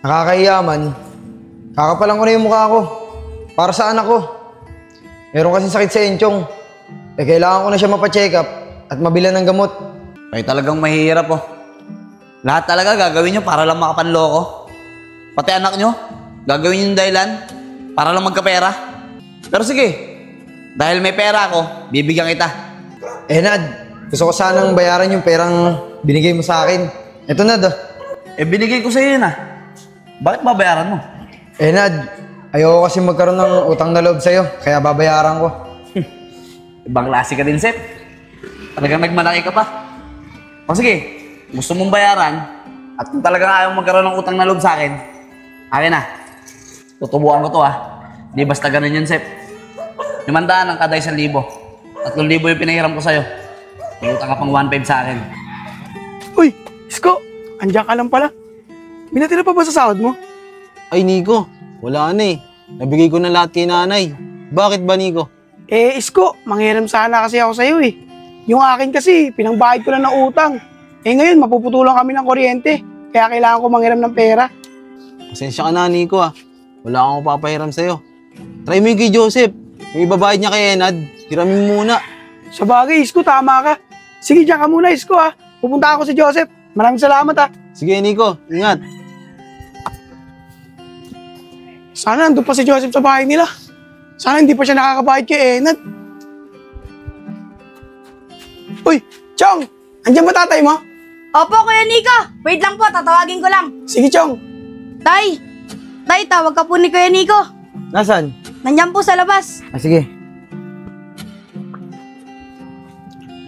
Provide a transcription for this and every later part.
Nakakahiyaman. Kakapalan ko na yung mukha ko. Para sa anak ko. Meron kasing sakit sa enchong. Kailangan ko na siya mapacheck up at mabilan ng gamot. Kayo talagang mahihirap oh. Lahat talaga gagawin nyo para lang makapanloko. Pati anak nyo, gagawin nyo yung dahilan para lang magkapera. Pero sige, dahil may pera ako, bibigyan kita. Nad, gusto ko sanang bayaran yung perang binigay mo sa akin. Eto Nad Binigay ko sa'yo yun ah. Bakit babayaran mo? Nad, ayoko kasi magkaroon ng utang na loob sa'yo, kaya babayaran ko. Ibang klase ka din, Sep. Talagang nagmalaki ka pa. O sige, gusto mong bayaran at kung talagang ayaw magkaroon ng utang na loob sa akin, akin na. Tutubuan ko to ah. Di basta ganun yun, Sep. 500 ang kada 1,000. 3,000 yung pinahiram ko sa'yo. May utang ka pang 1,500 sa akin. Uy, Isko, andiyan ka lang pala. Binatira pa ba sa sahod mo? Ay, Nico, wala na eh. Nabigay ko na lahat kay nanay. Bakit ba, Nico? Isko, manghiram sana kasi ako sa'yo eh. Yung akin kasi, pinangbayad ko lang ng utang. Ngayon, mapuputulan kami ng kuryente. Kaya kailangan ko manghiram ng pera. Pasensya ka na, Nico ah. Wala akong papahiram sa'yo. Try mo yung kay Joseph. Yung ibabayad niya kay Enad, hiramin mo muna. Sa bagay, Isko, tama ka. Sige, diyan ka muna, Isko ah. Pupunta ako si Joseph. Maraming salamat ah. Sige, Nico, ingat. Sana nandun pa si Joseph sa bahay nila. Sana hindi pa siya nakakabayad kay Enad. Uy, Chong! Andiyan ba tatay mo? Opo, Kuya Nico. Wait lang po, tatawagin ko lang. Sige, Chong. Tay! Tay, tawag ka po ni Kuya Nico. Nasaan? Nandiyan po sa labas. Sige.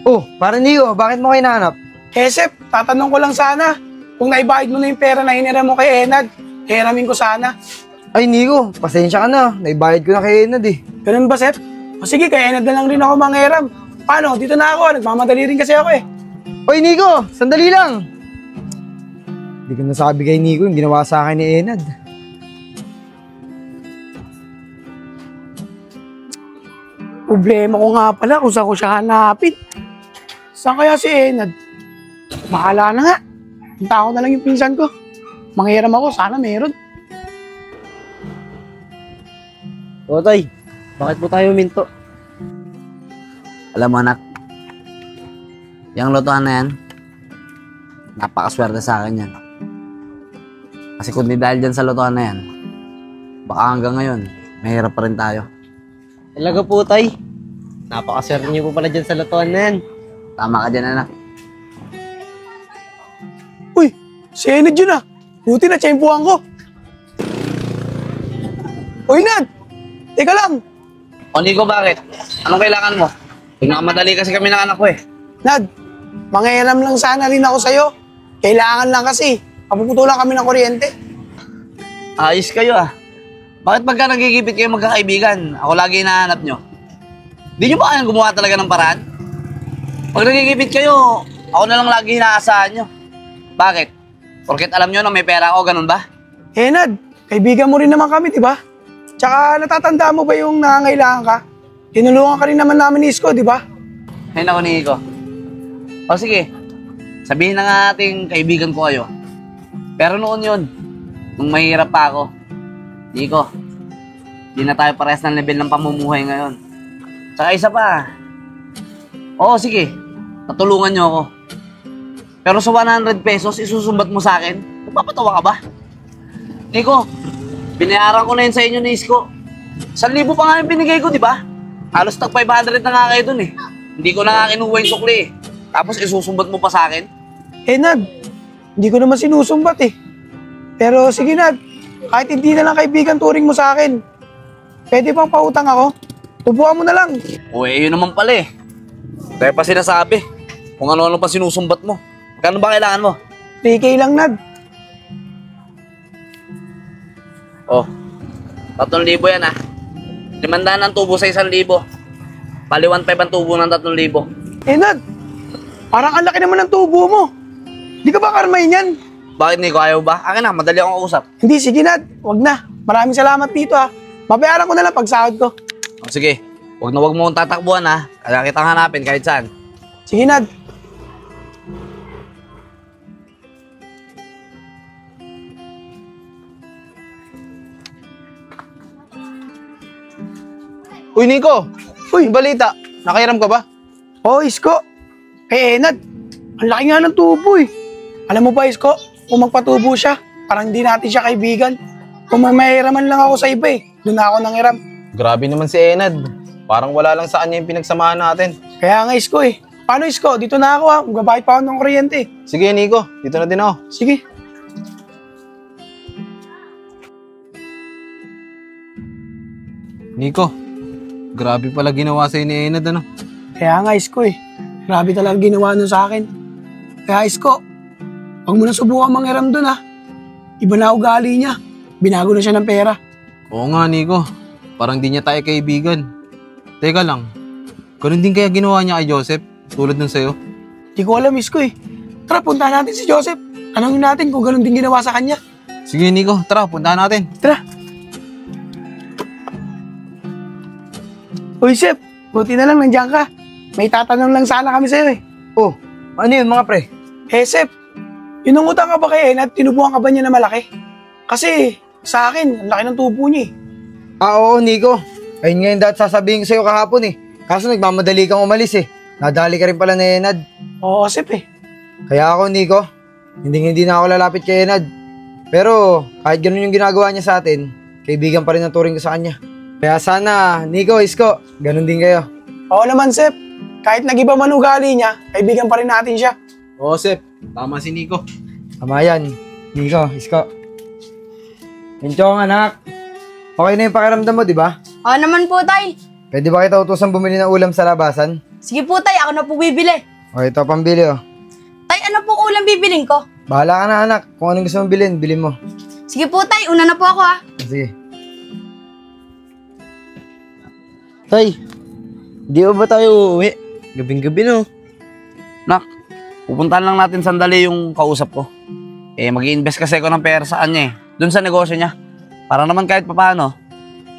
Oh, para Nico, bakit mo kayo nahanap? Sep, tatanong ko lang sana. Kung naibayad mo na yung pera na hiniram mo kay Enad, hiramin ko sana. Ay Nico, pasensya ka na. Naibayad ko na kay Enad eh. Ganun ba, Sep? O sige, kay Enad na lang rin ako manghiram. Paano? Dito na ako. Nagmamadali rin kasi ako eh. Oy Nico, sandali lang. Hindi ko nasabi kay Nico yung ginawa sa akin ni Enad. Problema ko nga pala kung saan ko siya hanapin. Saan kaya si Enad? Mahala na nga. Punta ko na lang yung pinsan ko. Manghiram ako, sana meron. Tay, bakit po tayo minto? Alam mo anak, yung lotohan na yan, napakaswerte sa akin yan. Kasi kung di dahil dyan sa lotohan na yan, baka hanggang ngayon, mahirap pa rin tayo. Talaga po, Tay. Napakaswerte niyo po pala dyan sa lotohan na yan. Tama ka dyan anak. Uy, si Enad yun ah. Buti na tiyempuhan ko. Uy, Nad! Teka lang. O Nico, bakit? Anong kailangan mo? Pinakamadali kasi kami ng anak ko eh. Nad, manghiram lang sana rin ako sa'yo. Kailangan lang kasi. Mapuputulan kami ng kuryente. Ayos kayo ah. Bakit pagka nagigipit kayo magkakaibigan, ako lagi hinahanap nyo? Di nyo ba kayang gumawa talaga ng paraan? Pag nagigipit kayo, ako na lang lagi hinaasahan nyo. Bakit? Porket alam nyo na may pera ako, ganun ba? Nad, kaibigan mo rin naman kami, di ba? Tsaka natatanda mo ba yung nangangailangan ka? Tinulungan ka rin naman namin ni Isko, di ba? Ay naku, Nico. O sige, sabihin na nga ating kaibigan ko kayo. Pero noon yun, nung mahirap pa ako, Nico, di na tayo parehas ng level ng pamumuhay ngayon. Tsaka isa pa, oo sige, tatulungan nyo ako. Pero sa 100 pesos, isusumbat mo sa akin, magpapatawa ka ba? Nico, binayaran ko na yun sa inyo ni Isko. 1,000 pa nga yung binigay ko, di ba? Halos tag 500 na nga kayo dun eh. Hindi ko na nga kinuha yung sukli eh. Tapos isusumbat mo pa sa akin? Nad, hindi ko naman sinusumbat eh. Pero sige Nad, kahit hindi na lang kaibigan turing mo sa akin, pwede bang pautang ako? Tubuhan mo na lang. O yun naman pala eh. Dahil pa sinasabi, kung ano-ano pa sinusumbat mo. Kano ba kailangan mo? 3K lang Nad. Oh, 3,000 yan ah. 500 ang tubo sa 1,000. Pali 1,500 ang tubo ng 3,000. Nad, parang ang laki naman ng tubo mo. Di ka ba karmay niyan? Bakit Nico, ayaw ba? Akin na, madali akong kausap. Hindi, sige Nad, wag na. Maraming salamat dito ah. Mabayaran ko na lang pag sahod ko. O, sige, wag na wag mo akong tatakbuhan ha. Kaya kitang hanapin kahit saan. Sige Nad. Uy, Nico! Uy, balita. Nakairam ka ba? Oh, Isko. Kay Enad. Ang laki nga ng tubo eh. Alam mo ba, Isko? Kung magpatubo siya, parang hindi natin siya kaibigan. Kung may mahiraman lang ako sa iba eh, doon ako nangiram. Grabe naman si Enad. Parang wala lang sa kanya yung pinagsamahan natin. Kaya nga, Isko eh. Paano, Isko? Dito na ako ha. Magbabayad pa ako ng kuryente eh. Sige, Nico. Dito na din ako. Sige. Nico, grabe pala ginawa sa'yo ni Enad, ano? Kaya nga, Isko eh. Grabe talaga ginawa nun sa akin. Kaya, Isko, huwag mo na subukan manghiram dun ha. Iba na ugali niya. Binago na siya ng pera. Oo nga, Nico. Parang di niya tayo kaibigan. Teka lang, ganun din kaya ginawa niya kay Joseph, tulad nun sa'yo? Di ko alam, Isko eh. Tara, puntahan natin si Joseph. Tanungin natin kung ganun din ginawa sa kanya. Sige, Nico. Tara, puntahan natin. Tara. Uy, Sep. Buti na lang nandiyan ka. May tatanong lang sana kami sa'yo eh. Oh, ano yun mga pre? Eh, Sep. Yun ang utang ka ba kay Enad? Tinubuhan ka ba niya na malaki? Kasi sa akin, ang laki ng tubo niya eh. Oo, Nico. Ayun nga yung dati sasabihin ko sa'yo kahapon eh. Kaso nagmamadali kang umalis eh. Nadali ka rin pala ni Enad. Oo, Sep eh. Kaya ako, Nico, hindi na ako lalapit kay Enad. Pero kahit ganun yung ginagawa niya sa atin, kaibigan pa rin ang turing ko sa kanya. Kaya sana, Nico, Isko, ganun din kayo. Oo naman, Sep. Kahit nag-iba man ugali niya, kaibigan pa rin natin siya. Oo, Sep. Tama si Nico. Tama yan. Nico, Isko. Enchong, anak. Okay na yung pakiramdam mo, di ba? Oo naman po, tay. Pwede ba kita utusan bumili ng ulam sa labasan? Sige po, tay. Ako na po bibili. O, ito pambili, oh. Tay, ano po ulam bibiling ko? Bahala ka na, anak. Kung anong gusto mong bilhin, bilhin mo. Sige po, tay. Una na po ako, ha. Sige. Tay, di ba tayo uuwi? Gabing-gabi no. Nak, pupuntahan lang natin sandali yung kausap ko. Mag-i-invest kasi ako ng pera sa kanya doon sa negosyo niya. Para naman kahit papaano,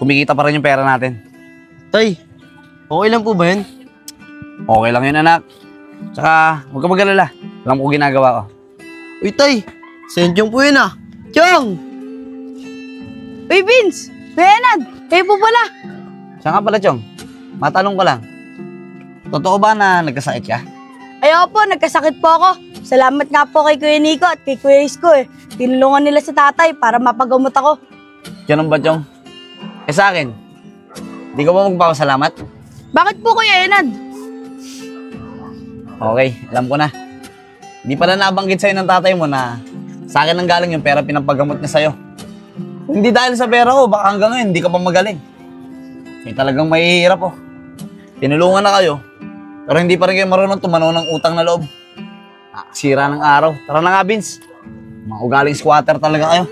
kumikita pa rin yung pera natin. Tay, okay lang po ba yun? Okay lang yun, anak. Tsaka, huwag ka mag-alala. Alam ko ginagawa ko. Uy, Tay, sendyong po yun ah. Chong! Uy, Vince. Kuya Enad. Kayo po pala. Siya nga pala, Chong. Matanong ko lang. Totoo ba na nagkasakit ka? Ayaw po, nagkasakit po ako. Salamat nga po kay Kuya Nico at kay Kuya Isko eh. Tinulungan nila si tatay para mapagamot ako. Ganun ba, Chong? Sa akin, di ka ba magpapasalamat? Bakit po Kuya Enad? Okay, alam ko na. Di pala nabanggit sa'yo ng tatay mo na sa akin ang galing yung pera pinapagamot niya sa'yo. Hindi dahil sa pera ko, baka hanggang ngayon hindi ka pa magaling. Talagang mahihirap oh. Tinulungan na kayo, pero hindi pa rin kayo marunong tumanaw ng utang na loob. Sira ng araw. Tara na nga, Vince. Mga ugaling squatter talaga kayo.